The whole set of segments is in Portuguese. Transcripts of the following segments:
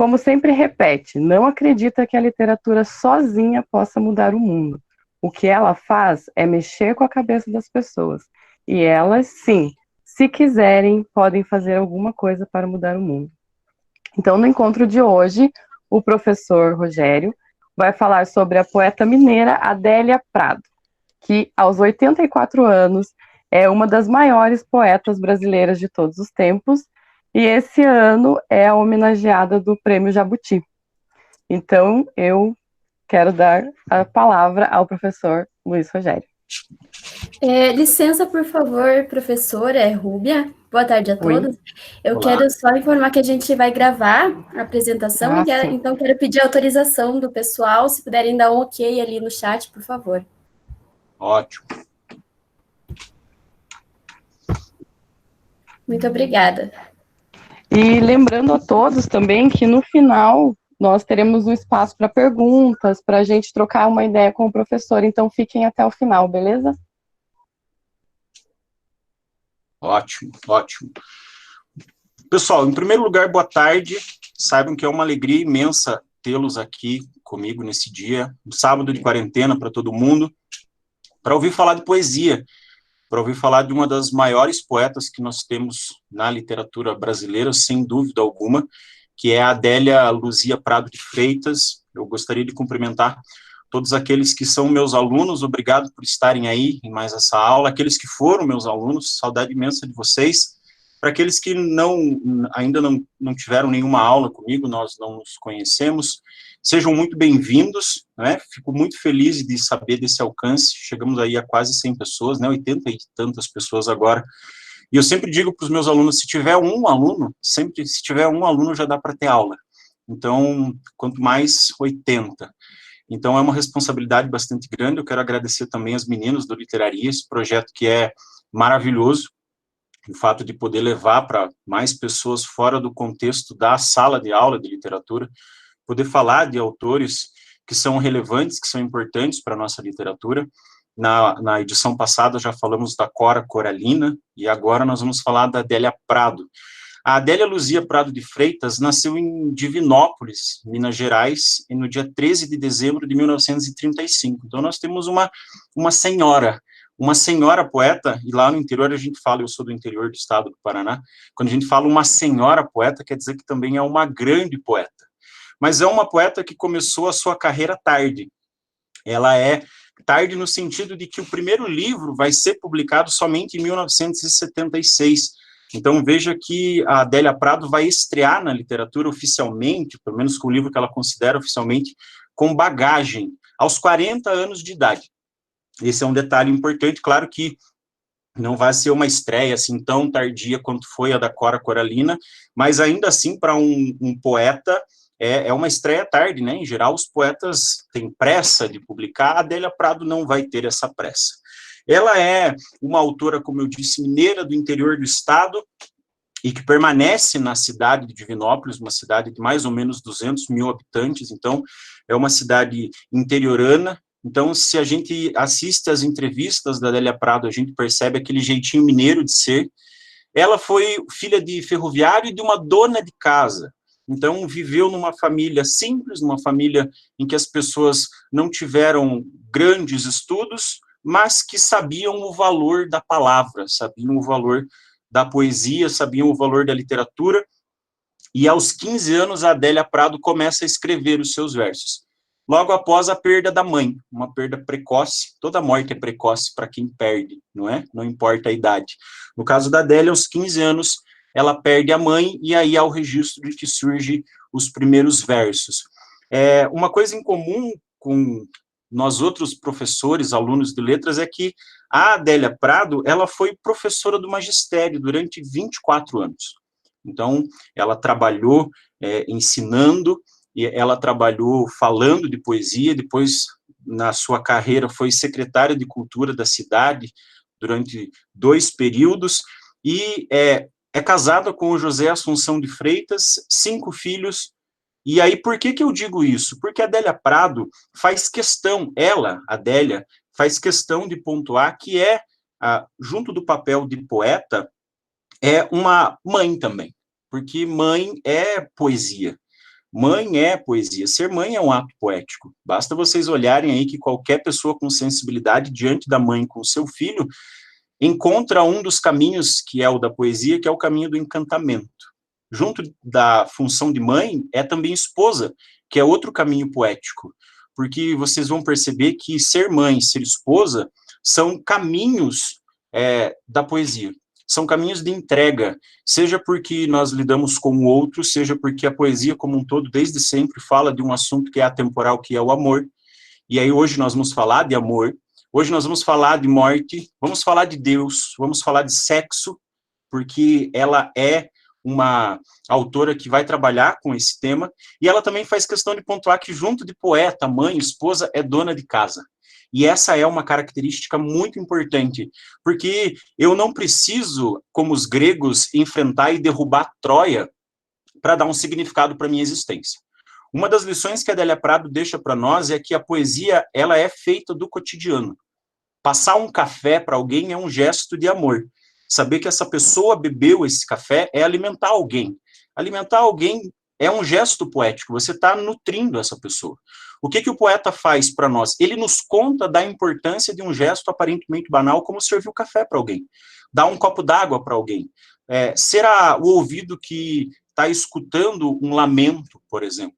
como sempre repete, não acredita que a literatura sozinha possa mudar o mundo. O que ela faz é mexer com a cabeça das pessoas. E elas, sim, se quiserem, podem fazer alguma coisa para mudar o mundo. Então, no encontro de hoje, o professor Rogério vai falar sobre a poeta mineira Adélia Prado, que aos 84 anos é uma das maiores poetas brasileiras de todos os tempos, e esse ano é a homenageada do Prêmio Jabuti. Então, eu quero dar a palavra ao professor Luiz Rogério. Licença, por favor, professora Rúbia. Boa tarde a todos. Eu Olá. quero só informar que a gente vai gravar a apresentação, então quero pedir autorização do pessoal, se puderem dar um ok ali no chat, por favor. Ótimo. Muito obrigada. E lembrando a todos também que no final nós teremos um espaço para perguntas, para a gente trocar uma ideia com o professor, então fiquem até o final, beleza? Ótimo, ótimo. Pessoal, em primeiro lugar, boa tarde. Saibam que é uma alegria imensa tê-los aqui comigo nesse dia, um sábado de quarentena para todo mundo, para ouvir falar de poesia, para ouvir falar de uma das maiores poetas que nós temos na literatura brasileira, sem dúvida alguma, que é a Adélia Luzia Prado de Freitas. Eu gostaria de cumprimentar todos aqueles que são meus alunos, obrigado por estarem aí em mais essa aula, aqueles que foram meus alunos, saudade imensa de vocês. Para aqueles que ainda não tiveram nenhuma aula comigo, nós não nos conhecemos, sejam muito bem-vindos, né? Fico muito feliz de saber desse alcance, chegamos aí a quase 100 pessoas, né? 80 e tantas pessoas agora, e eu sempre digo para os meus alunos, se tiver um aluno, se tiver um aluno já dá para ter aula, então, quanto mais 80. Então, é uma responsabilidade bastante grande. Eu quero agradecer também as meninas do Literaria, esse projeto que é maravilhoso, o fato de poder levar para mais pessoas fora do contexto da sala de aula de literatura, poder falar de autores que são relevantes, que são importantes para a nossa literatura. Na edição passada já falamos da Cora Coralina, e agora nós vamos falar da Adélia Prado. A Adélia Luzia Prado de Freitas nasceu em Divinópolis, Minas Gerais, no dia 13 de dezembro de 1935. Então, nós temos uma senhora poeta, e lá no interior a gente fala, eu sou do interior do estado do Paraná, quando a gente fala uma senhora poeta, quer dizer que também é uma grande poeta. Mas é uma poeta que começou a sua carreira tarde. Ela é tarde no sentido de que o primeiro livro vai ser publicado somente em 1976. Então, veja que a Adélia Prado vai estrear na literatura oficialmente, pelo menos com o livro que ela considera oficialmente, com Bagagem, aos 40 anos de idade. Esse é um detalhe importante, claro que não vai ser uma estreia assim tão tardia quanto foi a da Cora Coralina, mas ainda assim, para um poeta, é uma estreia tarde, né? Em geral, os poetas têm pressa de publicar, a Adélia Prado não vai ter essa pressa. Ela é uma autora, como eu disse, mineira do interior do estado, e que permanece na cidade de Divinópolis, uma cidade de mais ou menos 200 mil habitantes, então é uma cidade interiorana. Então, se a gente assiste às entrevistas da Adélia Prado, a gente percebe aquele jeitinho mineiro de ser. Ela foi filha de ferroviário e de uma dona de casa. Então, viveu numa família simples, numa família em que as pessoas não tiveram grandes estudos, mas que sabiam o valor da palavra, sabiam o valor da poesia, sabiam o valor da literatura. E aos 15 anos, a Adélia Prado começa a escrever os seus versos. Logo após a perda da mãe, uma perda precoce, toda morte é precoce para quem perde, não é? Não importa a idade. No caso da Adélia, aos 15 anos, ela perde a mãe, e aí há o registro de que surgem os primeiros versos. Uma coisa em comum com nós outros professores, alunos de letras, é que a Adélia Prado, ela foi professora do magistério durante 24 anos. Então, ela trabalhou ensinando, e ela trabalhou falando de poesia, depois, na sua carreira, foi secretária de cultura da cidade durante 2 períodos, e é casada com o José Assunção de Freitas, 5 filhos. E aí, por que eu digo isso? Porque a Adélia Prado faz questão, ela, Adélia, faz questão de pontuar que junto do papel de poeta, é uma mãe também, porque mãe é poesia. Mãe é poesia. Ser mãe é um ato poético. Basta vocês olharem aí que qualquer pessoa com sensibilidade diante da mãe com o seu filho encontra um dos caminhos que é o da poesia, que é o caminho do encantamento. Junto da função de mãe é também esposa, que é outro caminho poético, porque vocês vão perceber que ser mãe, ser esposa, são caminhos da poesia. São caminhos de entrega, seja porque nós lidamos com o outro, seja porque a poesia como um todo, desde sempre, fala de um assunto que é atemporal, que é o amor. E aí hoje nós vamos falar de amor, hoje nós vamos falar de morte, vamos falar de Deus, vamos falar de sexo, porque ela é uma autora que vai trabalhar com esse tema, e ela também faz questão de pontuar que junto de poeta, mãe, esposa, é dona de casa. E essa é uma característica muito importante, porque eu não preciso, como os gregos, enfrentar e derrubar Troia para dar um significado para a minha existência. Uma das lições que a Adélia Prado deixa para nós é que a poesia ela é feita do cotidiano. Passar um café para alguém é um gesto de amor. Saber que essa pessoa bebeu esse café é alimentar alguém. Alimentar alguém é um gesto poético, você está nutrindo essa pessoa. O que o poeta faz para nós? Ele nos conta da importância de um gesto aparentemente banal, como servir o café para alguém, dar um copo d'água para alguém, ser o ouvido que está escutando um lamento, por exemplo.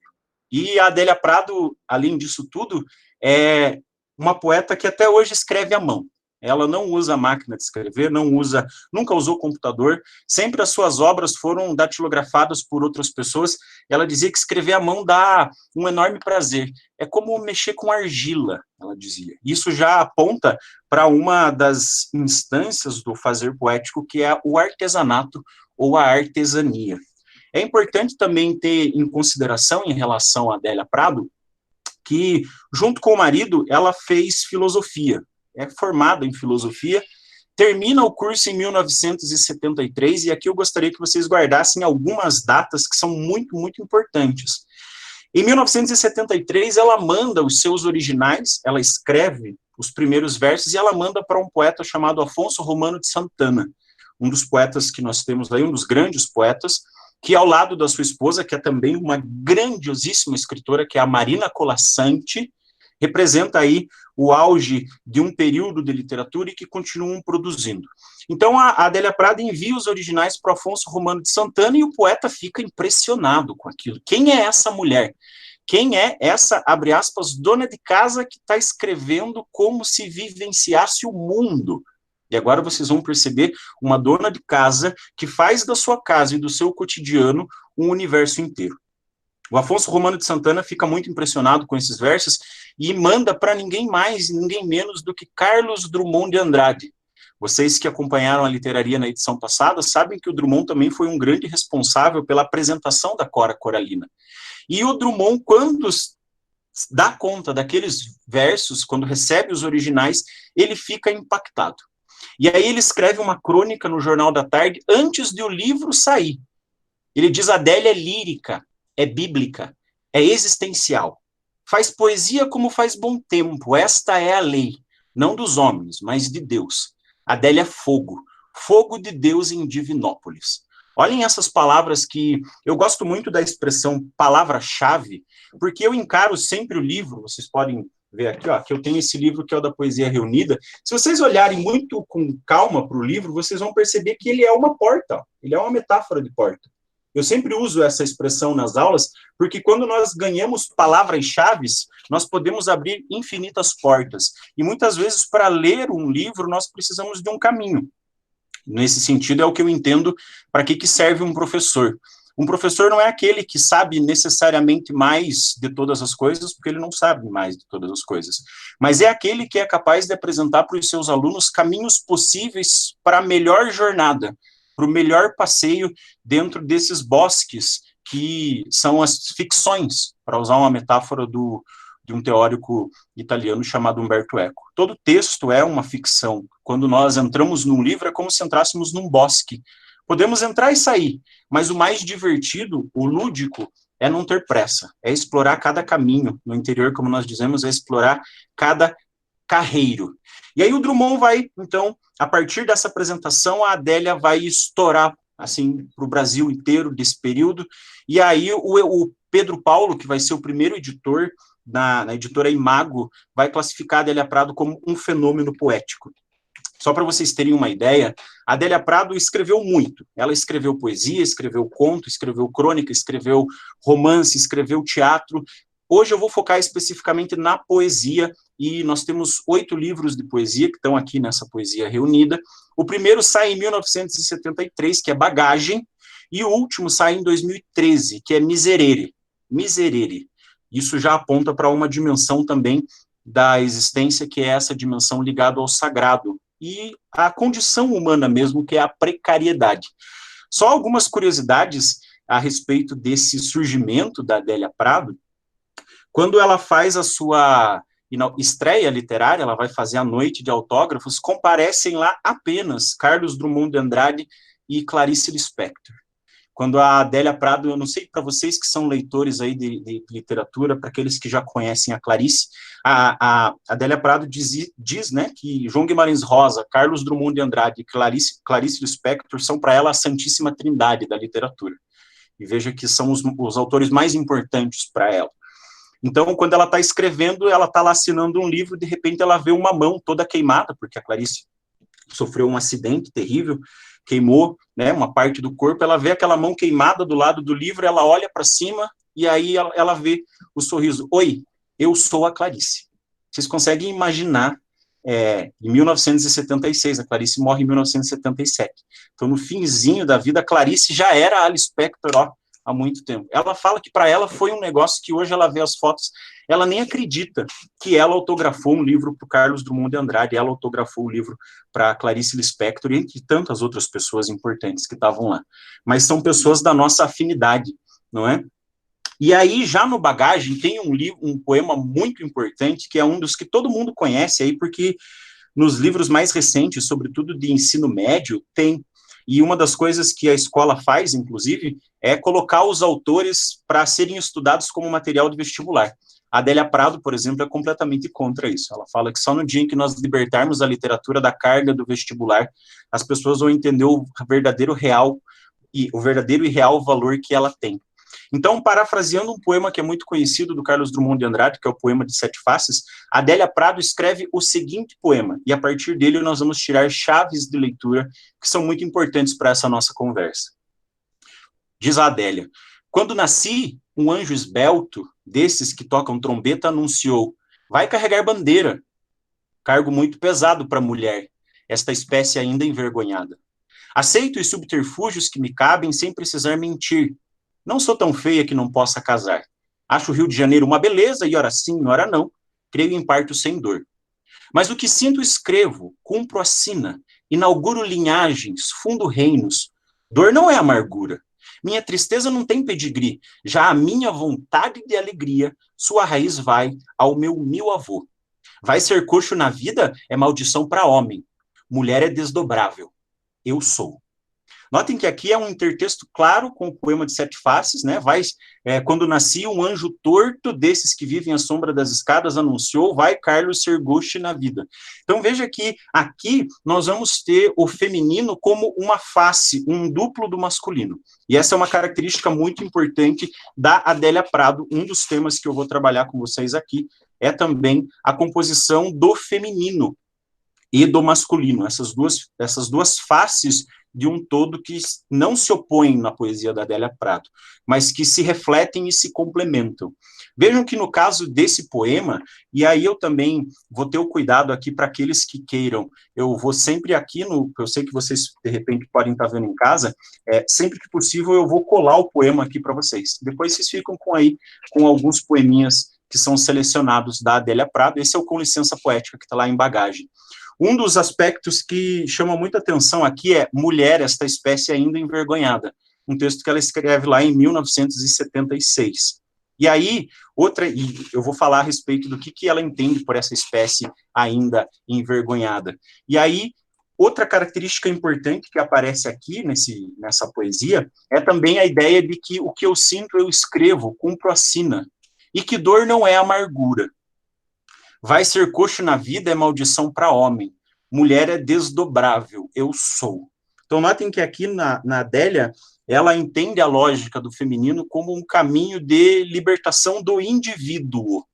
E a Adélia Prado, além disso tudo, é uma poeta que até hoje escreve à mão. Ela não usa máquina de escrever, nunca usou computador, sempre as suas obras foram datilografadas por outras pessoas. Ela dizia que escrever à mão dá um enorme prazer. É como mexer com argila, ela dizia. Isso já aponta para uma das instâncias do fazer poético, que é o artesanato ou a artesania. É importante também ter em consideração, em relação a Adélia Prado, que, junto com o marido, ela fez filosofia. É formada em filosofia, termina o curso em 1973, e aqui eu gostaria que vocês guardassem algumas datas que são muito, muito importantes. Em 1973, ela manda os seus originais, ela escreve os primeiros versos, e ela manda para um poeta chamado Afonso Romano de Santana, um dos poetas que nós temos aí, um dos grandes poetas, que ao lado da sua esposa, que é também uma grandiosíssima escritora, que é a Marina Colasanti, representa aí o auge de um período de literatura e que continuam produzindo. Então, a Adélia Prado envia os originais para Afonso Romano de Santana e o poeta fica impressionado com aquilo. Quem é essa mulher? Quem é essa, abre aspas, dona de casa que está escrevendo como se vivenciasse o mundo? E agora vocês vão perceber uma dona de casa que faz da sua casa e do seu cotidiano um universo inteiro. O Afonso Romano de Santana fica muito impressionado com esses versos e manda para ninguém mais e ninguém menos do que Carlos Drummond de Andrade. Vocês que acompanharam a literaria na edição passada sabem que o Drummond também foi um grande responsável pela apresentação da Cora Coralina. E o Drummond, quando dá conta daqueles versos, quando recebe os originais, ele fica impactado. E aí ele escreve uma crônica no Jornal da Tarde antes de o livro sair. Ele diz: Adélia é lírica, é bíblica, é existencial. Faz poesia como faz bom tempo. Esta é a lei, não dos homens, mas de Deus. Adélia é fogo, fogo de Deus em Divinópolis. Olhem essas palavras que eu gosto muito da expressão palavra-chave, porque eu encaro sempre o livro, vocês podem ver aqui, ó, que eu tenho esse livro que é o da Poesia Reunida. Se vocês olharem muito com calma para o livro, vocês vão perceber que ele é uma porta, ó, ele é uma metáfora de porta. Eu sempre uso essa expressão nas aulas, porque quando nós ganhamos palavras-chave, nós podemos abrir infinitas portas. E muitas vezes, para ler um livro, nós precisamos de um caminho. Nesse sentido, é o que eu entendo para que serve um professor. Um professor não é aquele que sabe necessariamente mais de todas as coisas, porque ele não sabe mais de todas as coisas. Mas é aquele que é capaz de apresentar para os seus alunos caminhos possíveis para a melhor jornada, para o melhor passeio dentro desses bosques que são as ficções, para usar uma metáfora de um teórico italiano chamado Umberto Eco. Todo texto é uma ficção. Quando nós entramos num livro, é como se entrássemos num bosque. Podemos entrar e sair, mas o mais divertido, o lúdico, é não ter pressa, é explorar cada caminho. No interior, como nós dizemos, é explorar cada carreiro. E aí o Drummond vai, então, a partir dessa apresentação, a Adélia vai estourar, assim, para o Brasil inteiro desse período, e aí o Pedro Paulo, que vai ser o primeiro editor na editora Imago, vai classificar a Adélia Prado como um fenômeno poético. Só para vocês terem uma ideia, a Adélia Prado escreveu muito. Ela escreveu poesia, escreveu conto, escreveu crônica, escreveu romance, escreveu teatro. Hoje eu vou focar especificamente na poesia, e nós temos 8 livros de poesia que estão aqui nessa poesia reunida. O primeiro sai em 1973, que é Bagagem, e o último sai em 2013, que é Miserere. Miserere. Isso já aponta para uma dimensão também da existência, que é essa dimensão ligada ao sagrado, e a condição humana mesmo, que é a precariedade. Só algumas curiosidades a respeito desse surgimento da Adélia Prado. Quando ela faz a sua estreia literária, ela vai fazer a noite de autógrafos, comparecem lá apenas Carlos Drummond de Andrade e Clarice Lispector. Quando a Adélia Prado, eu não sei para vocês que são leitores aí de literatura, para aqueles que já conhecem a Clarice, a Adélia Prado diz, né, que João Guimarães Rosa, Carlos Drummond de Andrade e Clarice Lispector são para ela a santíssima trindade da literatura. E veja que são os autores mais importantes para ela. Então, quando ela está escrevendo, ela está lá assinando um livro, de repente ela vê uma mão toda queimada, porque a Clarice sofreu um acidente terrível, queimou, né, uma parte do corpo, ela vê aquela mão queimada do lado do livro, ela olha para cima, e aí ela vê o sorriso. Oi, eu sou a Clarice. Vocês conseguem imaginar, em 1976, a Clarice morre em 1977. Então, no finzinho da vida, a Clarice já era a Alice Spector, ó, há muito tempo. Ela fala que para ela foi um negócio que hoje ela vê as fotos, ela nem acredita que ela autografou um livro para o Carlos Drummond de Andrade, ela autografou o livro para Clarice Lispector, entre tantas outras pessoas importantes que estavam lá. Mas são pessoas da nossa afinidade, não é? E aí, já no Bagagem, tem um poema muito importante, que é um dos que todo mundo conhece aí, porque nos livros mais recentes, sobretudo de ensino médio, tem. E uma das coisas que a escola faz, inclusive, é colocar os autores para serem estudados como material de vestibular. A Adélia Prado, por exemplo, é completamente contra isso. Ela fala que só no dia em que nós libertarmos a literatura da carga do vestibular, as pessoas vão entender o verdadeiro e real valor que ela tem. Então, parafraseando um poema que é muito conhecido do Carlos Drummond de Andrade, que é o poema de Sete Faces, a Adélia Prado escreve o seguinte poema, e a partir dele nós vamos tirar chaves de leitura que são muito importantes para essa nossa conversa. Diz a Adélia: quando nasci, um anjo esbelto, desses que tocam trombeta, anunciou: vai carregar bandeira. Cargo muito pesado para a mulher, esta espécie ainda envergonhada. Aceito os subterfúgios que me cabem sem precisar mentir. Não sou tão feia que não possa casar. Acho o Rio de Janeiro uma beleza, e ora sim, ora não. Creio em parto sem dor. Mas o que sinto escrevo, cumpro a sina, inauguro linhagens, fundo reinos. Dor não é amargura. Minha tristeza não tem pedigree. Já a minha vontade de alegria, sua raiz vai ao meu 1000 avô. Vai ser coxo na vida é maldição para homem. Mulher é desdobrável. Eu sou. Notem que aqui é um intertexto claro com o poema de Sete Faces, né? Quando nasci, um anjo torto desses que vivem à sombra das escadas anunciou: vai Carlos ser goste na vida. Então veja que aqui nós vamos ter o feminino como uma face, um duplo do masculino. E essa é uma característica muito importante da Adélia Prado. Um dos temas que eu vou trabalhar com vocês aqui é também a composição do feminino e do masculino, essas duas faces de um todo que não se opõem na poesia da Adélia Prado, mas que se refletem e se complementam. Vejam que no caso desse poema, e aí eu também vou ter o cuidado aqui para aqueles que queiram, eu vou sempre aqui, eu sei que vocês de repente podem estar vendo em casa, sempre que possível eu vou colar o poema aqui para vocês. Depois vocês ficam com alguns poeminhas que são selecionados da Adélia Prado. Esse é o Com Licença Poética, que está lá em Bagagem. Um dos aspectos que chama muita atenção aqui é Mulher, esta espécie ainda envergonhada, um texto que ela escreve lá em 1976. E aí, e eu vou falar a respeito do que ela entende por essa espécie ainda envergonhada. E aí, outra característica importante que aparece aqui nessa poesia é também a ideia de que o que eu sinto eu escrevo, cumpro a sina, e que dor não é amargura. Vai ser coxo na vida é maldição para homem. Mulher é desdobrável, eu sou. Então, notem que aqui na Adélia, ela entende a lógica do feminino como um caminho de libertação do indivíduo.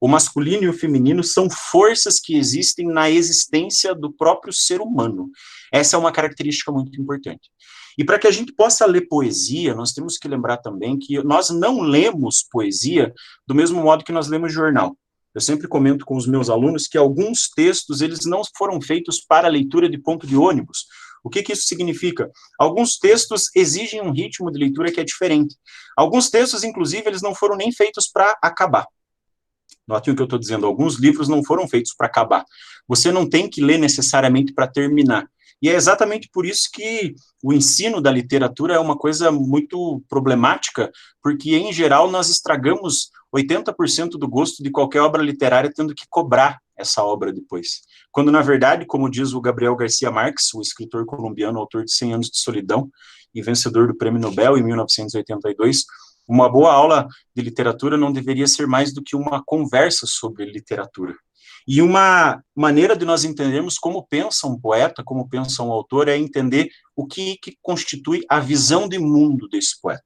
O masculino e o feminino são forças que existem na existência do próprio ser humano. Essa é uma característica muito importante. E para que a gente possa ler poesia, nós temos que lembrar também que nós não lemos poesia do mesmo modo que nós lemos jornal. Eu sempre comento com os meus alunos que alguns textos, eles não foram feitos para leitura de ponto de ônibus. O que isso significa? Alguns textos exigem um ritmo de leitura que é diferente. Alguns textos, inclusive, eles não foram nem feitos para acabar. Notem o que eu estou dizendo, alguns livros não foram feitos para acabar. Você não tem que ler necessariamente para terminar. E é exatamente por isso que o ensino da literatura é uma coisa muito problemática, porque, em geral, nós estragamos 80% do gosto de qualquer obra literária tendo que cobrar essa obra depois. Quando, na verdade, como diz o Gabriel Garcia Marques, o escritor colombiano, autor de 100 Anos de Solidão e vencedor do Prêmio Nobel em 1982, uma boa aula de literatura não deveria ser mais do que uma conversa sobre literatura. E uma maneira de nós entendermos como pensa um poeta, como pensa um autor, é entender o que constitui a visão de mundo desse poeta.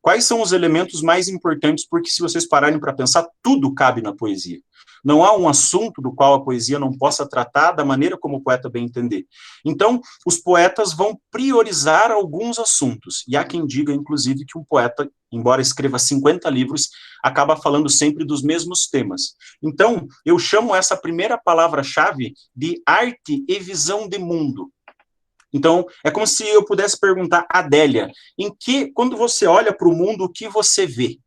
Quais são os elementos mais importantes? Porque se vocês pararem para pensar, tudo cabe na poesia. Não há um assunto do qual a poesia não possa tratar da maneira como o poeta bem entender. Então, os poetas vão priorizar alguns assuntos. E há quem diga, inclusive, que um poeta, embora escreva 50 livros, acaba falando sempre dos mesmos temas. Então, eu chamo essa primeira palavra-chave de arte e visão de mundo. Então, é como se eu pudesse perguntar a Adélia, quando você olha para o mundo, o que você vê?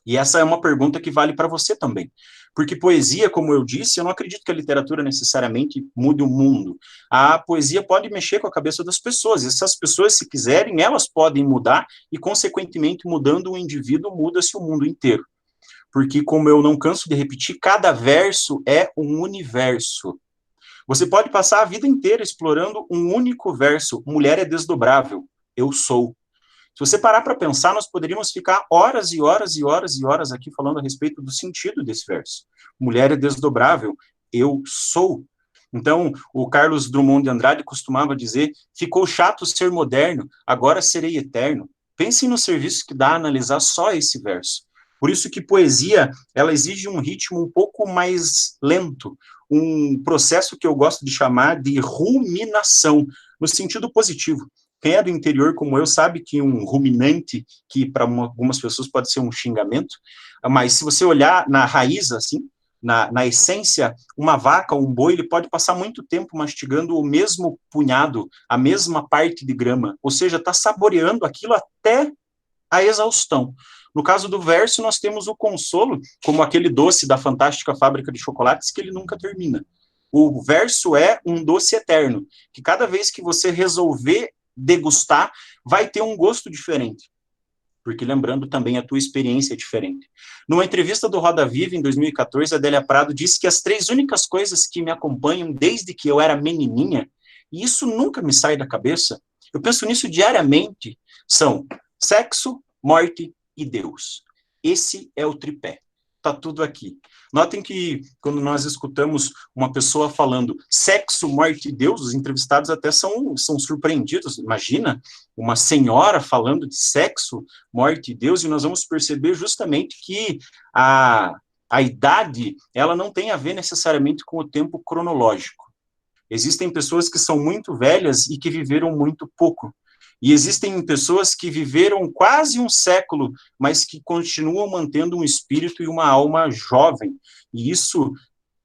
E essa é uma pergunta que vale para você também. Porque poesia, como eu disse, eu não acredito que a literatura necessariamente mude o mundo. A poesia pode mexer com a cabeça das pessoas. E se as pessoas, se quiserem, elas podem mudar e, consequentemente, mudando o indivíduo, muda-se o mundo inteiro. Porque, como eu não canso de repetir, cada verso é um universo. Você pode passar a vida inteira explorando um único verso. Mulher é desdobrável. Eu sou. Se você parar para pensar, nós poderíamos ficar horas e horas e horas e horas aqui falando a respeito do sentido desse verso. Mulher é desdobrável. Eu sou. Então, o Carlos Drummond de Andrade costumava dizer: ficou chato ser moderno, agora serei eterno. Pensem no serviço que dá a analisar só esse verso. Por isso que poesia, ela exige um ritmo um pouco mais lento, um processo que eu gosto de chamar de ruminação, no sentido positivo. Quem é do interior como eu sabe que um ruminante, que para algumas pessoas pode ser um xingamento, mas se você olhar na raiz, assim, na essência, uma vaca, um boi, ele pode passar muito tempo mastigando o mesmo punhado, a mesma parte de grama, ou seja, está saboreando aquilo até a exaustão. No caso do verso, nós temos o consolo, como aquele doce da fantástica fábrica de chocolates, que ele nunca termina. O verso é um doce eterno, que cada vez que você resolver degustar, vai ter um gosto diferente. Porque, lembrando, também a tua experiência é diferente. Numa entrevista do Roda Viva, em 2014, a Adélia Prado disse que as 3 únicas coisas que me acompanham desde que eu era menininha, e isso nunca me sai da cabeça, eu penso nisso diariamente, são sexo, morte e Deus. Esse é o tripé. Está tudo aqui. Notem que, quando nós escutamos uma pessoa falando sexo, morte e Deus, os entrevistados até são surpreendidos. Imagina uma senhora falando de sexo, morte e Deus, e nós vamos perceber justamente que a idade, ela não tem a ver necessariamente com o tempo cronológico. Existem pessoas que são muito velhas e que viveram muito pouco. E existem pessoas que viveram quase um século, mas que continuam mantendo um espírito e uma alma jovem. E isso,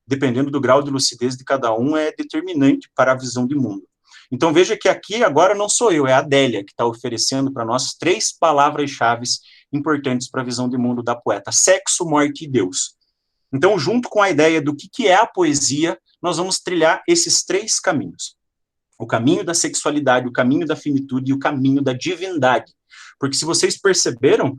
dependendo do grau de lucidez de cada um, é determinante para a visão de mundo. Então veja que aqui agora não sou eu, é a Adélia que está oferecendo para nós 3 palavras-chave importantes para a visão de mundo da poeta: sexo, morte e Deus. Então, junto com a ideia do que é a poesia, nós vamos trilhar esses 3 caminhos. O caminho da sexualidade, o caminho da finitude e o caminho da divindade. Porque se vocês perceberam,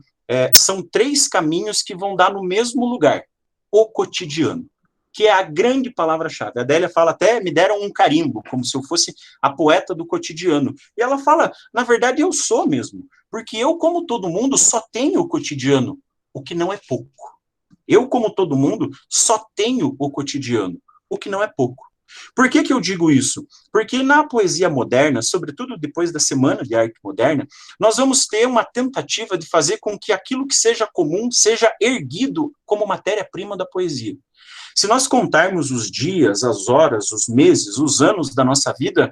são 3 caminhos que vão dar no mesmo lugar: o cotidiano, que é a grande palavra-chave. A Adélia fala até, me deram um carimbo, como se eu fosse a poeta do cotidiano. E ela fala, na verdade eu sou mesmo, porque eu, como todo mundo, só tenho o cotidiano, o que não é pouco. Eu, como todo mundo, só tenho o cotidiano, o que não é pouco. Por que que eu digo isso? Porque na poesia moderna, sobretudo depois da Semana de Arte Moderna, nós vamos ter uma tentativa de fazer com que aquilo que seja comum seja erguido como matéria-prima da poesia. Se nós contarmos os dias, as horas, os meses, os anos da nossa vida,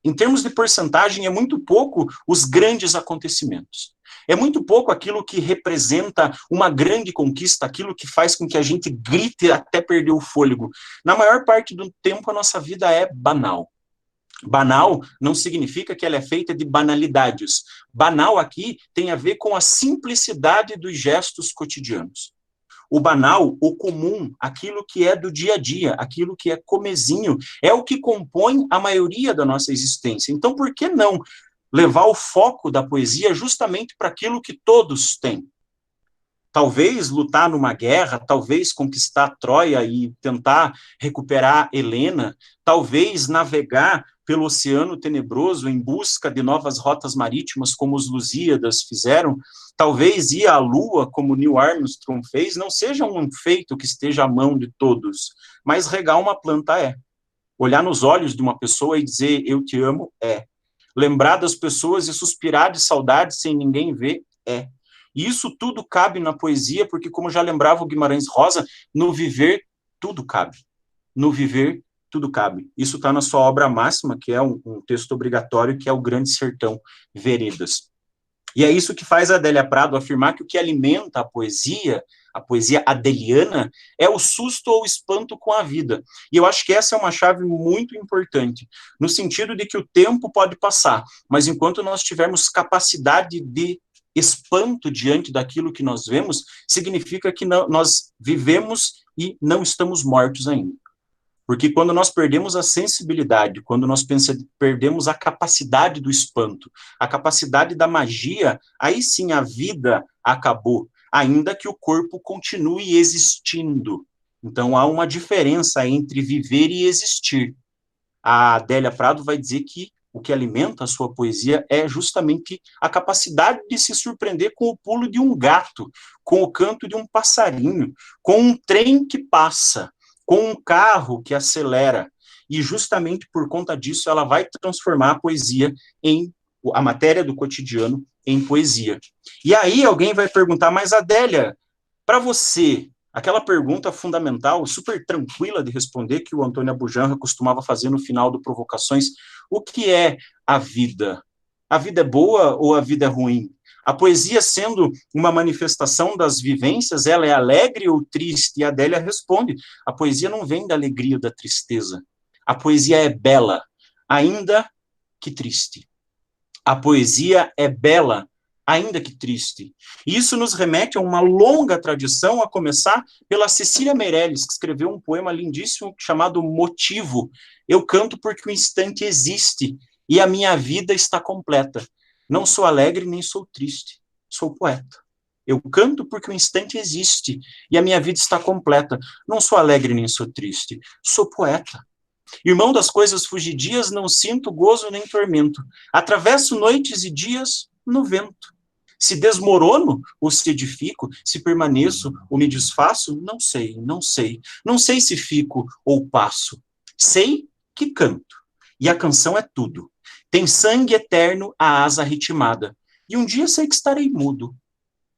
em termos de porcentagem, é muito pouco os grandes acontecimentos. É muito pouco aquilo que representa uma grande conquista, aquilo que faz com que a gente grite até perder o fôlego. Na maior parte do tempo, a nossa vida é banal. Banal não significa que ela é feita de banalidades. Banal aqui tem a ver com a simplicidade dos gestos cotidianos. O banal, o comum, aquilo que é do dia a dia, aquilo que é comezinho, é o que compõe a maioria da nossa existência. Então, por que não levar o foco da poesia justamente para aquilo que todos têm? Talvez lutar numa guerra, talvez conquistar Troia e tentar recuperar Helena, talvez navegar pelo Oceano Tenebroso em busca de novas rotas marítimas, como os Lusíadas fizeram, talvez ir à Lua, como Neil Armstrong fez, não seja um feito que esteja à mão de todos, mas regar uma planta é. Olhar nos olhos de uma pessoa e dizer, eu te amo, é. Lembrar das pessoas e suspirar de saudade sem ninguém ver, é. E isso tudo cabe na poesia, porque, como já lembrava o Guimarães Rosa, no viver, tudo cabe. No viver, tudo cabe. Isso está na sua obra máxima, que é um texto obrigatório, que é o Grande Sertão, Veredas. E é isso que faz a Adélia Prado afirmar que o que alimenta a poesia adeliana, é o susto ou espanto com a vida. E eu acho que essa é uma chave muito importante, no sentido de que o tempo pode passar, mas enquanto nós tivermos capacidade de espanto diante daquilo que nós vemos, significa que nós vivemos e não estamos mortos ainda. Porque quando nós perdemos a sensibilidade, quando nós perdemos a capacidade do espanto, a capacidade da magia, aí sim a vida acabou, ainda que o corpo continue existindo. Então há uma diferença entre viver e existir. A Adélia Prado vai dizer que o que alimenta a sua poesia é justamente a capacidade de se surpreender com o pulo de um gato, com o canto de um passarinho, com um trem que passa, com um carro que acelera. E justamente por conta disso ela vai transformar a poesia a matéria do cotidiano em poesia. E aí alguém vai perguntar, mas Adélia, para você, aquela pergunta fundamental, super tranquila de responder, que o Antônio Abujamra costumava fazer no final do Provocações, o que é a vida? A vida é boa ou a vida é ruim? A poesia, sendo uma manifestação das vivências, ela é alegre ou triste? E a Adélia responde, a poesia não vem da alegria ou da tristeza. A poesia é bela, ainda que triste. A poesia é bela, ainda que triste. E isso nos remete a uma longa tradição, a começar pela Cecília Meirelles, que escreveu um poema lindíssimo chamado Motivo. Eu canto porque o instante existe e a minha vida está completa. Não sou alegre nem sou triste, sou poeta. Eu canto porque o instante existe e a minha vida está completa. Não sou alegre nem sou triste, sou poeta. Irmão das coisas fugidias, não sinto gozo nem tormento. Atravesso noites e dias no vento. Se desmorono ou se edifico, se permaneço ou me desfaço, não sei, não sei. Não sei se fico ou passo. Sei que canto. E a canção é tudo. Tem sangue eterno a asa ritmada. E um dia sei que estarei mudo.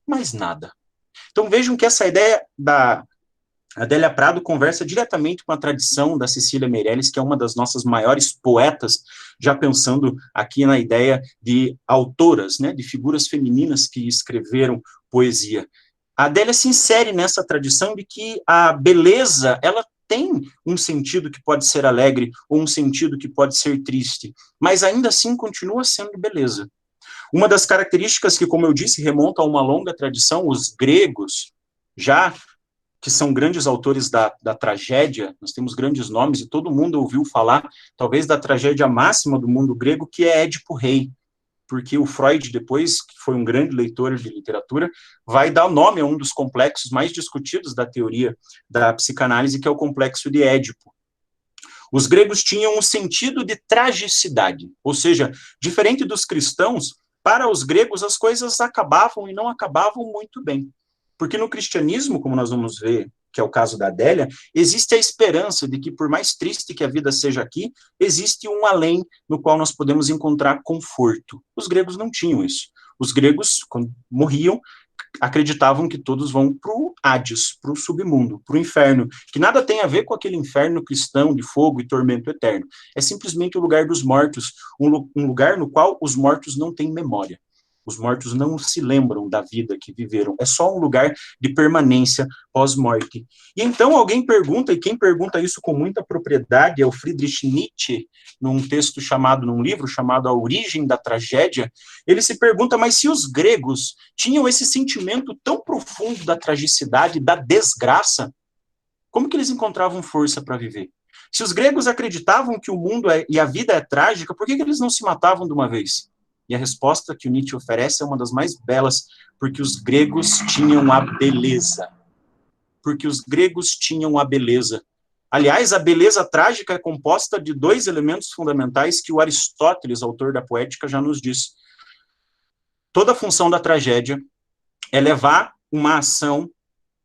Mais nada. Então vejam que essa ideia da Adélia Prado conversa diretamente com a tradição da Cecília Meirelles, que é uma das nossas maiores poetas, já pensando aqui na ideia de autoras, né, de figuras femininas que escreveram poesia. A Adélia se insere nessa tradição de que a beleza, ela tem um sentido que pode ser alegre ou um sentido que pode ser triste, mas ainda assim continua sendo beleza. Uma das características que, como eu disse, remonta a uma longa tradição, os gregos, já que são grandes autores da tragédia, nós temos grandes nomes, e todo mundo ouviu falar, talvez, da tragédia máxima do mundo grego, que é Édipo Rei, porque o Freud, depois, que foi um grande leitor de literatura, vai dar nome a um dos complexos mais discutidos da teoria da psicanálise, que é o complexo de Édipo. Os gregos tinham um sentido de tragicidade, ou seja, diferente dos cristãos, para os gregos as coisas acabavam e não acabavam muito bem. Porque no cristianismo, como nós vamos ver que é o caso da Adélia, existe a esperança de que, por mais triste que a vida seja aqui, existe um além no qual nós podemos encontrar conforto. Os gregos não tinham isso. Os gregos, quando morriam, acreditavam que todos vão para o Hades, para o submundo, para o inferno, que nada tem a ver com aquele inferno cristão de fogo e tormento eterno. É simplesmente o lugar dos mortos, um lugar no qual os mortos não têm memória. Os mortos não se lembram da vida que viveram. É só um lugar de permanência pós-morte. E então alguém pergunta, e quem pergunta isso com muita propriedade é o Friedrich Nietzsche, num livro chamado A Origem da Tragédia. Ele se pergunta, mas se os gregos tinham esse sentimento tão profundo da tragicidade, da desgraça, como que eles encontravam força para viver? Se os gregos acreditavam que o mundo e a vida é trágica, por que eles não se matavam de uma vez? E a resposta que o Nietzsche oferece é uma das mais belas, porque os gregos tinham a beleza. Porque os gregos tinham a beleza. Aliás, a beleza trágica é composta de 2 elementos fundamentais que o Aristóteles, autor da Poética, já nos diz. Toda a função da tragédia é levar uma ação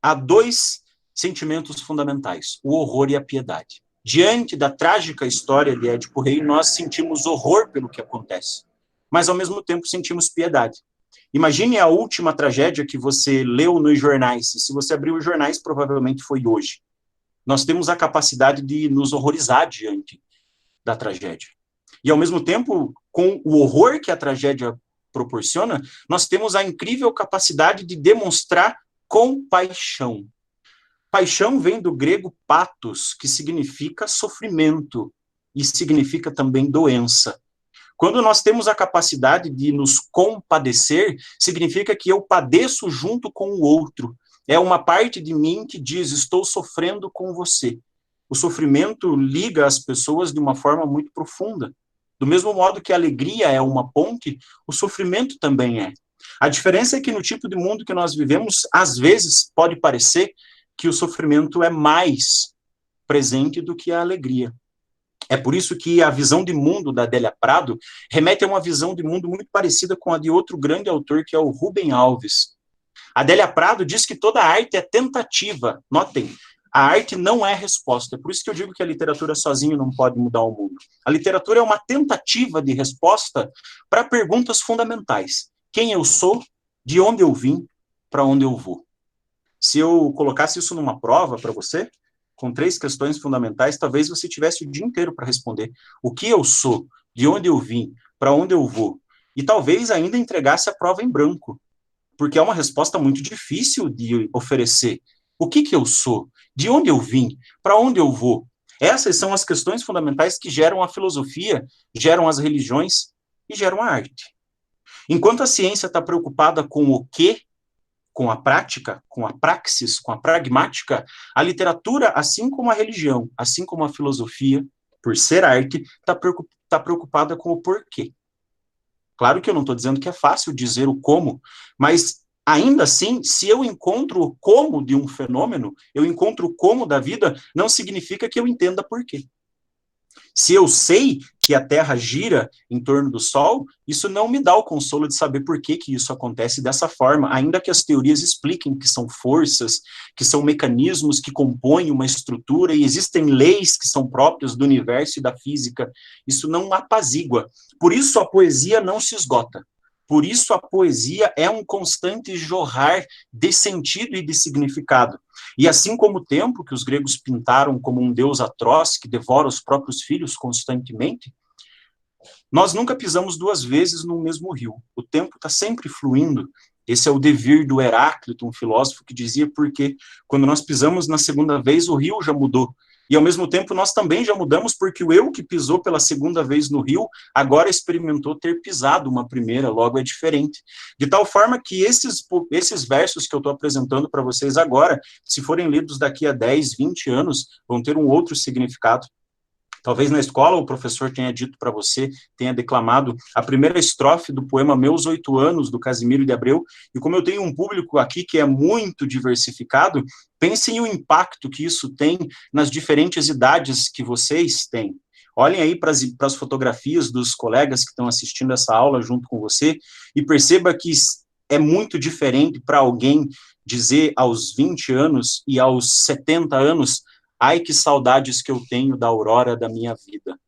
a 2 sentimentos fundamentais, o horror e a piedade. Diante da trágica história de Édipo Rei, nós sentimos horror pelo que acontece, mas ao mesmo tempo sentimos piedade. Imagine a última tragédia que você leu nos jornais, e se você abriu os jornais, provavelmente foi hoje. Nós temos a capacidade de nos horrorizar diante da tragédia. E ao mesmo tempo, com o horror que a tragédia proporciona, nós temos a incrível capacidade de demonstrar compaixão. Paixão vem do grego pathos, que significa sofrimento, e significa também doença. Quando nós temos a capacidade de nos compadecer, significa que eu padeço junto com o outro. É uma parte de mim que diz, estou sofrendo com você. O sofrimento liga as pessoas de uma forma muito profunda. Do mesmo modo que a alegria é uma ponte, o sofrimento também é. A diferença é que no tipo de mundo que nós vivemos, às vezes pode parecer que o sofrimento é mais presente do que a alegria. É por isso que a visão de mundo da Adélia Prado remete a uma visão de mundo muito parecida com a de outro grande autor, que é o Rubem Alves. Adélia Prado diz que toda arte é tentativa. Notem, a arte não é resposta. É por isso que eu digo que a literatura sozinha não pode mudar o mundo. A literatura é uma tentativa de resposta para perguntas fundamentais. Quem eu sou, de onde eu vim, para onde eu vou. Se eu colocasse isso numa prova para você, com 3 questões fundamentais, talvez você tivesse o dia inteiro para responder. O que eu sou, de onde eu vim, para onde eu vou. E talvez ainda entregasse a prova em branco, porque é uma resposta muito difícil de oferecer. O que eu sou, de onde eu vim, para onde eu vou. Essas são as questões fundamentais que geram a filosofia, geram as religiões e geram a arte. Enquanto a ciência está preocupada com o que, com a prática, com a praxis, com a pragmática, a literatura, assim como a religião, assim como a filosofia, por ser arte, está preocupada com o porquê. Claro que eu não estou dizendo que é fácil dizer o como, mas ainda assim, se eu encontro o como de um fenômeno, eu encontro o como da vida, não significa que eu entenda porquê. Se eu sei que a Terra gira em torno do Sol, isso não me dá o consolo de saber por que isso acontece dessa forma, ainda que as teorias expliquem que são forças, que são mecanismos que compõem uma estrutura, e existem leis que são próprias do universo e da física. Isso não apazigua. Por isso a poesia não se esgota. Por isso a poesia é um constante jorrar de sentido e de significado. E assim como o tempo, que os gregos pintaram como um deus atroz que devora os próprios filhos constantemente, nós nunca pisamos 2 vezes no mesmo rio. O tempo está sempre fluindo. Esse é o devir do Heráclito, um filósofo que dizia porque quando nós pisamos na 2ª vez, o rio já mudou. E, ao mesmo tempo, nós também já mudamos, porque o eu que pisou pela 2ª vez no rio, agora experimentou ter pisado uma primeira, logo é diferente. De tal forma que esses versos que eu estou apresentando para vocês agora, se forem lidos daqui a 10, 20 anos, vão ter um outro significado. Talvez na escola o professor tenha dito para você, tenha declamado a primeira estrofe do poema Meus 8 Anos, do Casimiro de Abreu, e como eu tenho um público aqui que é muito diversificado, pensem o impacto que isso tem nas diferentes idades que vocês têm. Olhem aí para as fotografias dos colegas que estão assistindo essa aula junto com você, e perceba que é muito diferente para alguém dizer aos 20 anos e aos 70 anos, ai, que saudades que eu tenho da aurora da minha vida,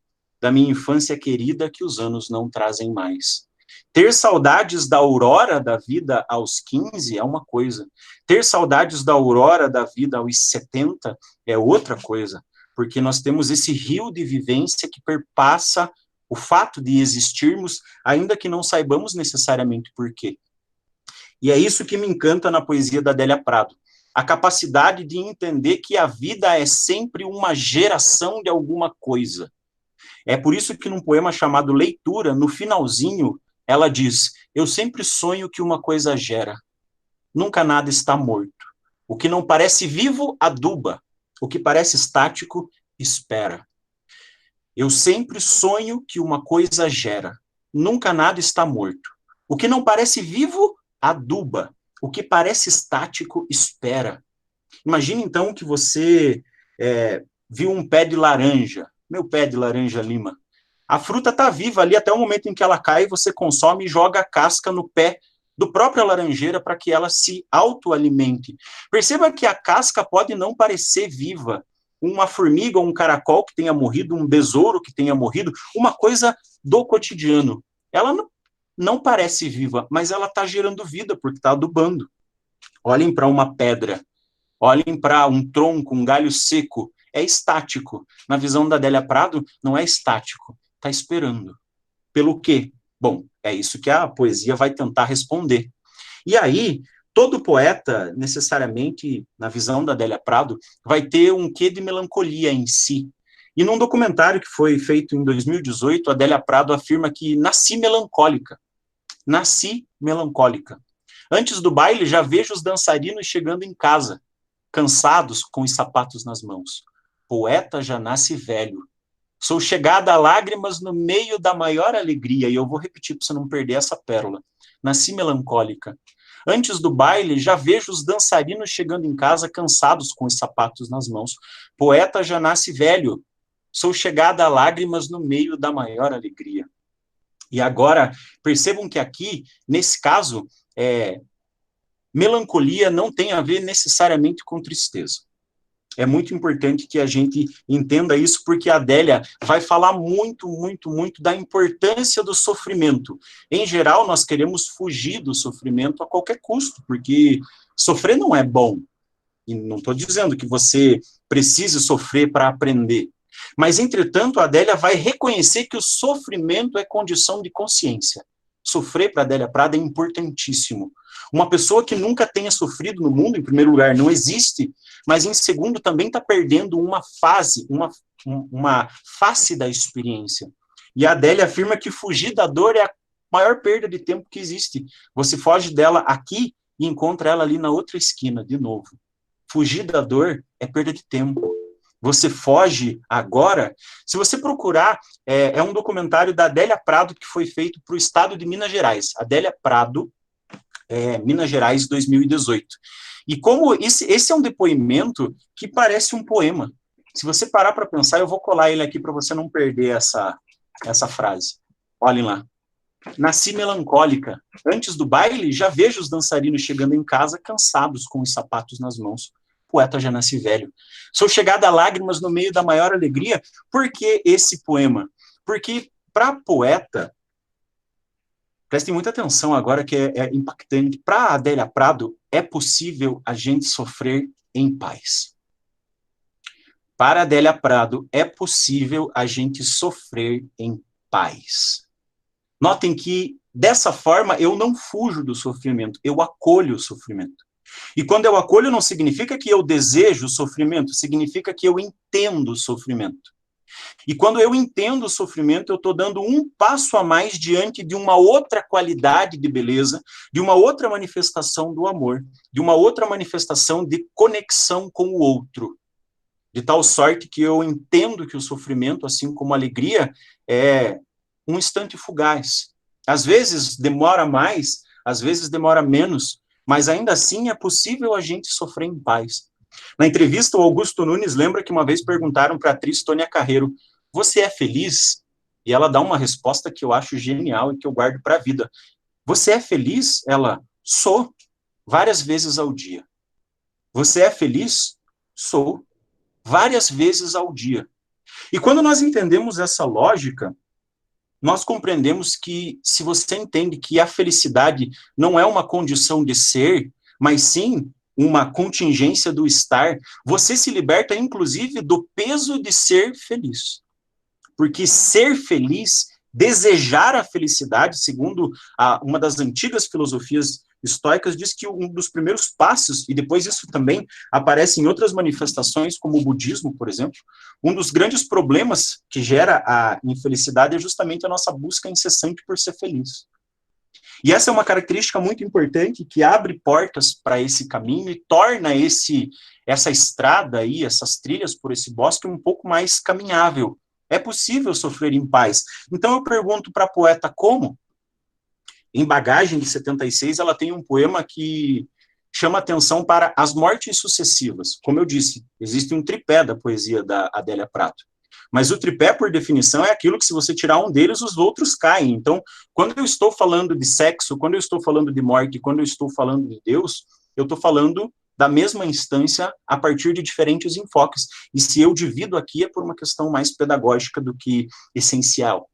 da minha infância querida que os anos não trazem mais. Ter saudades da aurora da vida aos 15 é uma coisa. Ter saudades da aurora da vida aos 70 é outra coisa, porque nós temos esse rio de vivência que perpassa o fato de existirmos, ainda que não saibamos necessariamente por quê. E é isso que me encanta na poesia da Adélia Prado. A capacidade de entender que a vida é sempre uma geração de alguma coisa. É por isso que num poema chamado Leitura, no finalzinho, ela diz: eu sempre sonho que uma coisa gera. Nunca nada está morto. O que não parece vivo, aduba. O que parece estático, espera. Eu sempre sonho que uma coisa gera. Nunca nada está morto. O que não parece vivo, aduba. O que parece estático, espera. Imagine, então, que você viu um pé de laranja. Meu pé de laranja lima. A fruta está viva ali até o momento em que ela cai, você consome e joga a casca no pé do próprio laranjeira para que ela se autoalimente. Perceba que a casca pode não parecer viva. Uma formiga ou um caracol que tenha morrido, um besouro que tenha morrido, uma coisa do cotidiano. Ela não parece viva, mas ela está gerando vida porque está adubando. Olhem para uma pedra, olhem para um tronco, um galho seco. É estático. Na visão da Adélia Prado, não é estático. Está esperando. Pelo quê? Bom, é isso que a poesia vai tentar responder. E aí, todo poeta, necessariamente, na visão da Adélia Prado, vai ter um quê de melancolia em si. E num documentário que foi feito em 2018, a Adélia Prado afirma que nasci melancólica. Nasci melancólica. Antes do baile, já vejo os dançarinos chegando em casa, cansados com os sapatos nas mãos. Poeta já nasce velho. Sou chegada a lágrimas no meio da maior alegria, e eu vou repetir para você não perder essa pérola. Nasci melancólica. Antes do baile, já vejo os dançarinos chegando em casa cansados com os sapatos nas mãos. Poeta já nasce velho. Sou chegada a lágrimas no meio da maior alegria. E agora, percebam que aqui, nesse caso, melancolia não tem a ver necessariamente com tristeza. É muito importante que a gente entenda isso, porque a Adélia vai falar muito, muito, muito da importância do sofrimento. Em geral, nós queremos fugir do sofrimento a qualquer custo, porque sofrer não é bom. E não estou dizendo que você precise sofrer para aprender. Mas, entretanto, a Adélia vai reconhecer que o sofrimento é condição de consciência. Sofrer para a Adélia Prado é importantíssimo. Uma pessoa que nunca tenha sofrido no mundo, em primeiro lugar, não existe, mas em segundo também está perdendo uma face da experiência. E a Adélia afirma que fugir da dor é a maior perda de tempo que existe. Você foge dela aqui e encontra ela ali na outra esquina, de novo. Fugir da dor é perda de tempo. Você foge agora. Se você procurar, é um documentário da Adélia Prado que foi feito para o estado de Minas Gerais. Adélia Prado, Minas Gerais, 2018. E como esse é um depoimento que parece um poema. Se você parar para pensar, eu vou colar ele aqui para você não perder essa frase. Olhem lá. Nasci melancólica. Antes do baile, já vejo os dançarinos chegando em casa cansados com os sapatos nas mãos. Poeta já nasce velho. Sou chegada a lágrimas no meio da maior alegria. Por que esse poema? Porque para poeta, prestem muita atenção agora que é impactante, para a Adélia Prado é possível a gente sofrer em paz. Para a Adélia Prado é possível a gente sofrer em paz. Notem que dessa forma eu não fujo do sofrimento, eu acolho o sofrimento. E quando eu acolho, não significa que eu desejo o sofrimento, significa que eu entendo o sofrimento. E quando eu entendo o sofrimento, eu estou dando um passo a mais diante de uma outra qualidade de beleza, de uma outra manifestação do amor, de uma outra manifestação de conexão com o outro. De tal sorte que eu entendo que o sofrimento, assim como a alegria, é um instante fugaz. Às vezes demora mais, às vezes demora menos, mas ainda assim é possível a gente sofrer em paz. Na entrevista, o Augusto Nunes lembra que uma vez perguntaram para a atriz Tônia Carreiro: você é feliz? E ela dá uma resposta que eu acho genial e que eu guardo para a vida. Você é feliz? Ela, Sou, várias vezes ao dia. Você é feliz? Sou, várias vezes ao dia. E quando nós entendemos essa lógica, nós compreendemos que, se você entende que a felicidade não é uma condição de ser, mas sim uma contingência do estar, você se liberta, inclusive, do peso de ser feliz. Porque ser feliz, desejar a felicidade, segundo uma das antigas filosofias estoicas, diz que um dos primeiros passos, e depois isso também aparece em outras manifestações, como o budismo, por exemplo, um dos grandes problemas que gera a infelicidade é justamente a nossa busca incessante por ser feliz. E essa é uma característica muito importante que abre portas para esse caminho e torna essa estrada aí, essas trilhas por esse bosque um pouco mais caminhável. É possível sofrer em paz. Então eu pergunto para a poeta como. Em Bagagem, de 76, ela tem um poema que chama atenção para as mortes sucessivas. Como eu disse, existe um tripé da poesia da Adélia Prato. Mas o tripé, por definição, é aquilo que, se você tirar um deles, os outros caem. Então, quando eu estou falando de sexo, quando eu estou falando de morte, quando eu estou falando de Deus, eu estou falando da mesma instância a partir de diferentes enfoques. E se eu divido aqui, é por uma questão mais pedagógica do que essencial.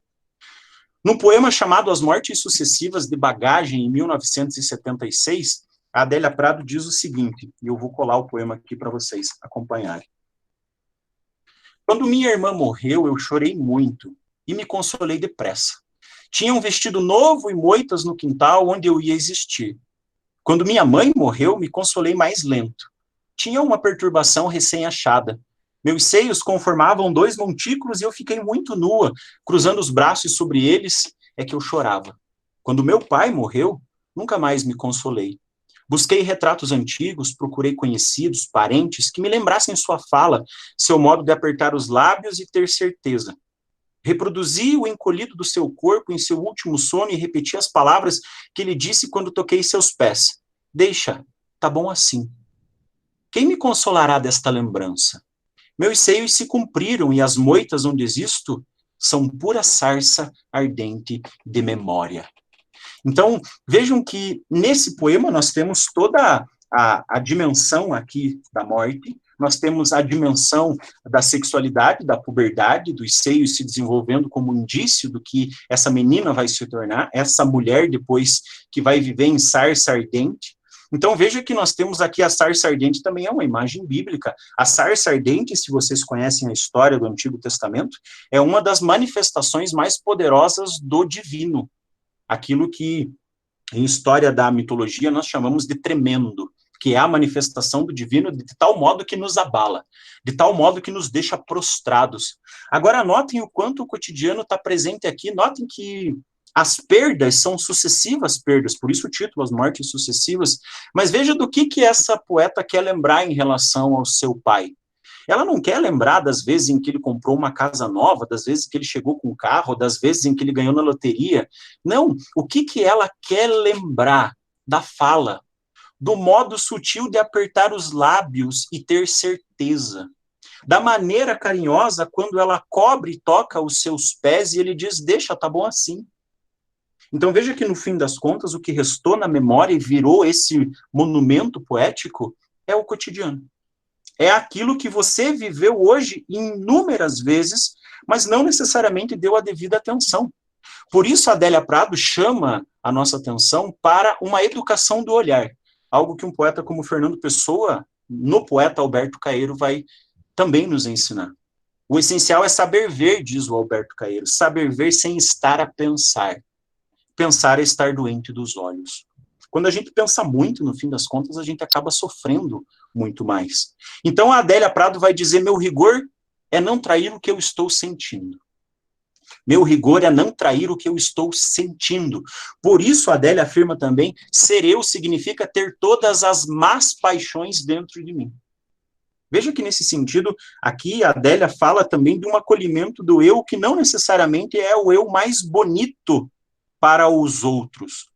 No poema chamado As Mortes Sucessivas, de Bagagem, em 1976, a Adélia Prado diz o seguinte, e eu vou colar o poema aqui para vocês acompanharem. Quando minha irmã morreu, eu chorei muito e me consolei depressa. Tinha um vestido novo e moitas no quintal onde eu ia existir. Quando minha mãe morreu, me consolei mais lento. Tinha uma perturbação recém-achada. Meus seios conformavam 2 montículos e eu fiquei muito nua, cruzando os braços sobre eles, é que eu chorava. Quando meu pai morreu, nunca mais me consolei. Busquei retratos antigos, procurei conhecidos, parentes, que me lembrassem sua fala, seu modo de apertar os lábios e ter certeza. Reproduzi o encolhido do seu corpo em seu último sono e repeti as palavras que ele disse quando toquei seus pés. Deixa, tá bom assim. Quem me consolará desta lembrança? Meus seios se cumpriram e as moitas onde existo são pura sarça ardente de memória. Então, vejam que nesse poema nós temos toda a dimensão aqui da morte, nós temos a dimensão da sexualidade, da puberdade, dos seios se desenvolvendo como indício do que essa menina vai se tornar, essa mulher depois que vai viver em sarça ardente. Então, veja que nós temos aqui a sarça ardente, também é uma imagem bíblica. A sarça ardente, se vocês conhecem a história do Antigo Testamento, é uma das manifestações mais poderosas do divino. Aquilo que, em história da mitologia, nós chamamos de tremendo, que é a manifestação do divino de tal modo que nos abala, de tal modo que nos deixa prostrados. Agora, notem o quanto o cotidiano está presente aqui, notem que as perdas são sucessivas perdas, por isso o título, As Mortes Sucessivas, mas veja do que essa poeta quer lembrar em relação ao seu pai. Ela não quer lembrar das vezes em que ele comprou uma casa nova, das vezes que ele chegou com um carro, das vezes em que ele ganhou na loteria. Não, o que ela quer lembrar? Da fala, do modo sutil de apertar os lábios e ter certeza. Da maneira carinhosa, quando ela cobre e toca os seus pés e ele diz, deixa, tá bom assim. Então veja que no fim das contas, o que restou na memória e virou esse monumento poético é o cotidiano. É aquilo que você viveu hoje inúmeras vezes, mas não necessariamente deu a devida atenção. Por isso a Adélia Prado chama a nossa atenção para uma educação do olhar, algo que um poeta como Fernando Pessoa, no poeta Alberto Caeiro, vai também nos ensinar. O essencial é saber ver, diz o Alberto Caeiro, saber ver sem estar a pensar. Pensar é estar doente dos olhos. Quando a gente pensa muito, no fim das contas, a gente acaba sofrendo muito mais. Então a Adélia Prado vai dizer, meu rigor é não trair o que eu estou sentindo. Meu rigor é não trair o que eu estou sentindo. Por isso a Adélia afirma também, ser eu significa ter todas as más paixões dentro de mim. Veja que nesse sentido, aqui a Adélia fala também de um acolhimento do eu que não necessariamente é o eu mais bonito para os outros.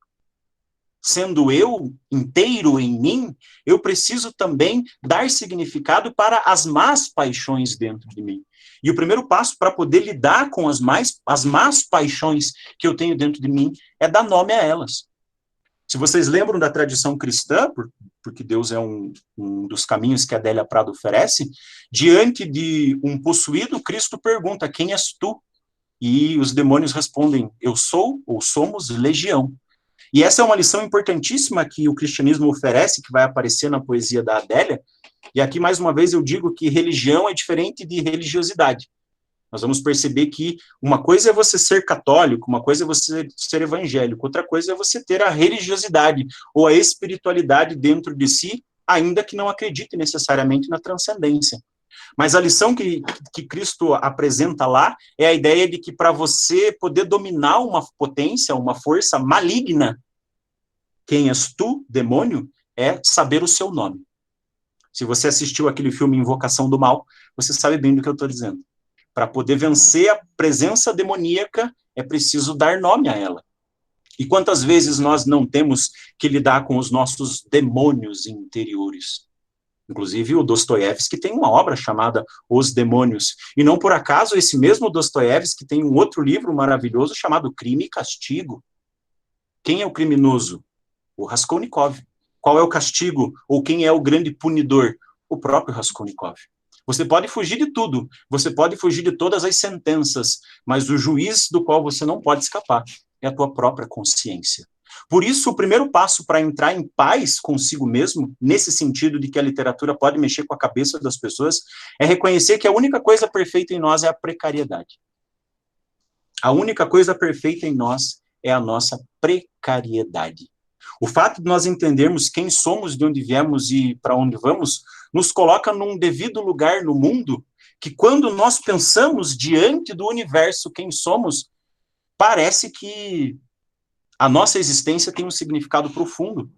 Sendo eu inteiro em mim, eu preciso também dar significado para as más paixões dentro de mim. E o primeiro passo para poder lidar com as más paixões que eu tenho dentro de mim é dar nome a elas. Se vocês lembram da tradição cristã, porque Deus é um dos caminhos que a Adélia Prado oferece, diante de um possuído, Cristo pergunta, quem és tu? E os demônios respondem, eu sou ou somos legião. E essa é uma lição importantíssima que o cristianismo oferece, que vai aparecer na poesia da Adélia. E aqui, mais uma vez, eu digo que religião é diferente de religiosidade. Nós vamos perceber que uma coisa é você ser católico, uma coisa é você ser evangélico, outra coisa é você ter a religiosidade ou a espiritualidade dentro de si, ainda que não acredite necessariamente na transcendência. Mas a lição que Cristo apresenta lá é a ideia de que para você poder dominar uma potência, uma força maligna, quem és tu, demônio, é saber o seu nome. Se você assistiu aquele filme Invocação do Mal, você sabe bem do que eu estou dizendo. Para poder vencer a presença demoníaca, é preciso dar nome a ela. E quantas vezes nós não temos que lidar com os nossos demônios interiores? Inclusive o Dostoiévski tem uma obra chamada Os Demônios. E não por acaso esse mesmo Dostoiévski tem um outro livro maravilhoso chamado Crime e Castigo. Quem é o criminoso? O Raskolnikov. Qual é o castigo? Ou quem é o grande punidor? O próprio Raskolnikov. Você pode fugir de tudo, você pode fugir de todas as sentenças, mas o juiz do qual você não pode escapar é a tua própria consciência. Por isso, o primeiro passo para entrar em paz consigo mesmo, nesse sentido de que a literatura pode mexer com a cabeça das pessoas, é reconhecer que a única coisa perfeita em nós é a precariedade. A única coisa perfeita em nós é a nossa precariedade. O fato de nós entendermos quem somos, de onde viemos e para onde vamos, nos coloca num devido lugar no mundo, que quando nós pensamos diante do universo quem somos, parece que a nossa existência tem um significado profundo.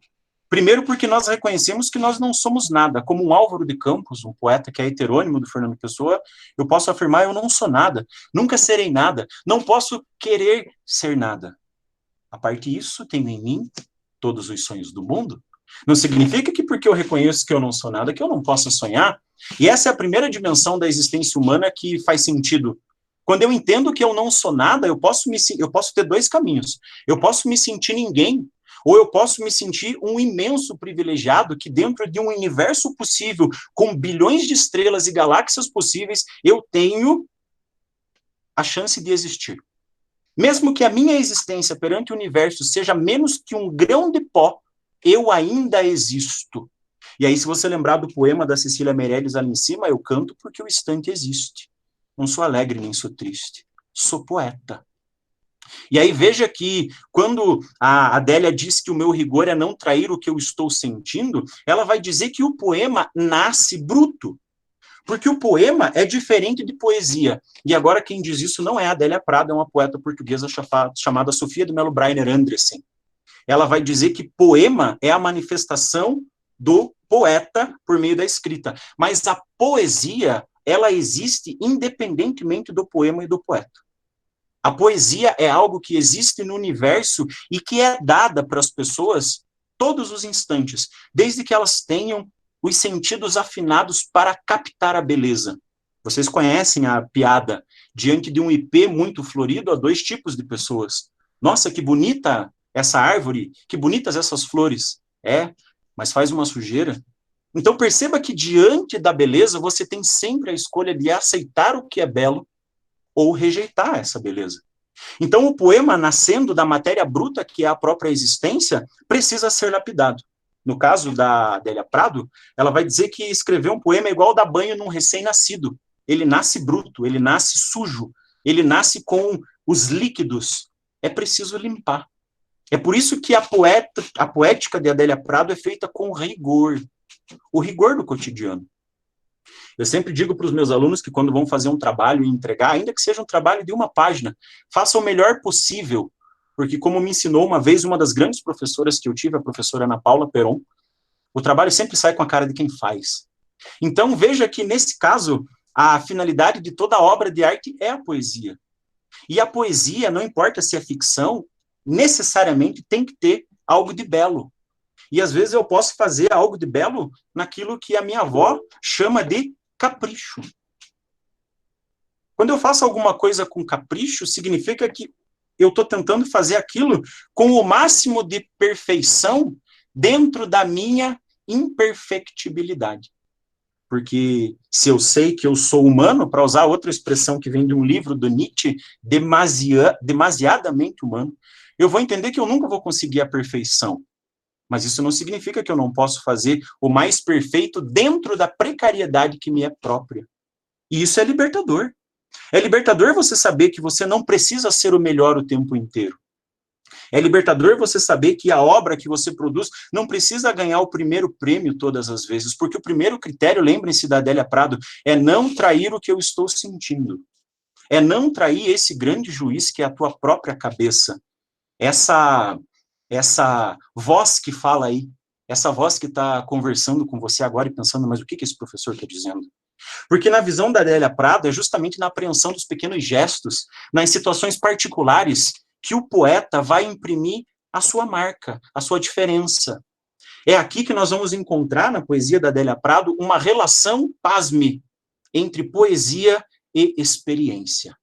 Primeiro porque nós reconhecemos que nós não somos nada. Como um Álvaro de Campos, um poeta que é heterônimo do Fernando Pessoa, eu posso afirmar, eu não sou nada, nunca serei nada, não posso querer ser nada. A parte disso, tenho em mim todos os sonhos do mundo. Não significa que porque eu reconheço que eu não sou nada, que eu não possa sonhar. E essa é a primeira dimensão da existência humana que faz sentido. Quando eu entendo que eu não sou nada, eu posso ter dois caminhos. Eu posso me sentir ninguém, ou eu posso me sentir um imenso privilegiado que dentro de um universo possível, com bilhões de estrelas e galáxias possíveis, eu tenho a chance de existir. Mesmo que a minha existência perante o universo seja menos que um grão de pó, eu ainda existo. E aí, se você lembrar do poema da Cecília Meirelles ali em cima, eu canto porque o instante existe. Não sou alegre nem sou triste. Sou poeta. E aí veja que quando a Adélia diz que o meu rigor é não trair o que eu estou sentindo, ela vai dizer que o poema nasce bruto. Porque o poema é diferente de poesia. E agora quem diz isso não é a Adélia Prado, é uma poeta portuguesa chamada Sofia de Mello Breiner Andressen. Ela vai dizer que poema é a manifestação do poeta por meio da escrita. Mas a poesia, ela existe independentemente do poema e do poeta. A poesia é algo que existe no universo e que é dada para as pessoas todos os instantes, desde que elas tenham os sentidos afinados para captar a beleza. Vocês conhecem a piada, diante de um ipê muito florido, há dois tipos de pessoas. Nossa, que bonita essa árvore, que bonitas essas flores. É, mas faz uma sujeira. Então perceba que diante da beleza, você tem sempre a escolha de aceitar o que é belo ou rejeitar essa beleza. Então o poema, nascendo da matéria bruta, que é a própria existência, precisa ser lapidado. No caso da Adélia Prado, ela vai dizer que escrever um poema é igual dar banho num recém-nascido. Ele nasce bruto, ele nasce sujo, ele nasce com os líquidos. É preciso limpar. É por isso que a poética de Adélia Prado é feita com rigor. O rigor do cotidiano. Eu sempre digo para os meus alunos que quando vão fazer um trabalho e entregar, ainda que seja um trabalho de uma página, faça o melhor possível. Porque como me ensinou uma vez uma das grandes professoras que eu tive, a professora Ana Paula Peron, o trabalho sempre sai com a cara de quem faz. Então veja que nesse caso, a finalidade de toda obra de arte é a poesia. E a poesia, não importa se é ficção, necessariamente tem que ter algo de belo. E às vezes eu posso fazer algo de belo naquilo que a minha avó chama de capricho. Quando eu faço alguma coisa com capricho, significa que eu estou tentando fazer aquilo com o máximo de perfeição dentro da minha imperfectibilidade. Porque se eu sei que eu sou humano, para usar outra expressão que vem de um livro do Nietzsche, demasiadamente humano, eu vou entender que eu nunca vou conseguir a perfeição. Mas isso não significa que eu não posso fazer o mais perfeito dentro da precariedade que me é própria. E isso é libertador. É libertador você saber que você não precisa ser o melhor o tempo inteiro. É libertador você saber que a obra que você produz não precisa ganhar o primeiro prêmio todas as vezes, porque o primeiro critério, lembrem-se da Adélia Prado, é não trair o que eu estou sentindo. É não trair esse grande juiz que é a tua própria cabeça. Essa voz que fala aí, essa voz que está conversando com você agora e pensando, mas o que esse professor está dizendo? Porque na visão da Adélia Prado é justamente na apreensão dos pequenos gestos, nas situações particulares, que o poeta vai imprimir a sua marca, a sua diferença. É aqui que nós vamos encontrar, na poesia da Adélia Prado, uma relação, pasme, entre poesia e experiência.